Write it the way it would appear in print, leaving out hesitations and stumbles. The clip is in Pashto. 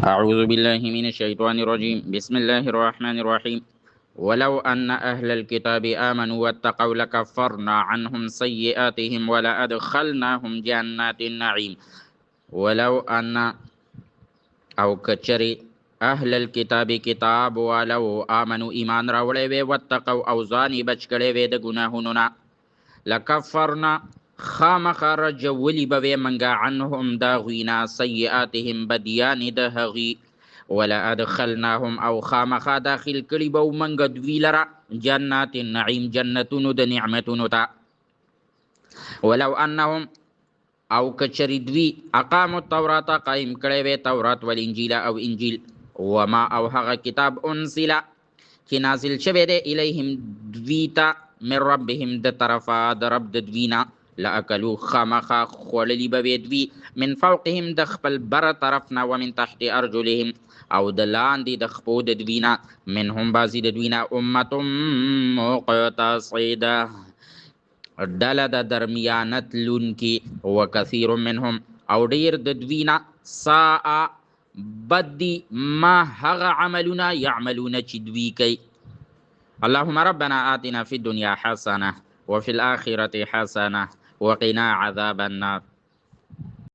أعوذ بالله من الشيطان الرجيم. بسم الله الرحمن الرحيم. ولو أن أهل الكتاب آمنوا واتقوا لكفرنا عنهم سيئاتهم ولأدخلناهم جنات النعيم. ولو أن أو كچري أهل الكتاب كتاب ولو آمنوا إيمان راوړې وي واتقوا او ځاني بچ کړې وي د ګناهونو نه لکفرنا خامخا رجولی بوی منگا عنهم دا غوینا سیئاتهم بدیان دا هغی ولا ادخلناهم او خامخا داخل کړي بو منگا دوی لرا جنات النعیم جنتونو د نعمتونو تا ولو انهم او کچری دوی اقاموا التوراة قائم کړي وی تورات والانجیل او انجیل وما او هغه کتاب انزل چې نازل شوی دی الیهم دویتا من ربهم د طرفا د رب د دوینا لأکلوا خامخا خوړلی به دوی من فوقهم د خپل بر طرفنا ومن تحت ارجلهم او د لاندې د خپو د دوینا منهم بعضې د دوینا امة مقتصده ډله د درمیانت لونکي وکثیر منهم او ډیر د دوینا ساء بدی ما هغه عملونه یعملون چې دوی کوي. اللهم ربنا آتنا في الدنيا حسنة وفي الآخرة حسنة وقنا عذاب النار.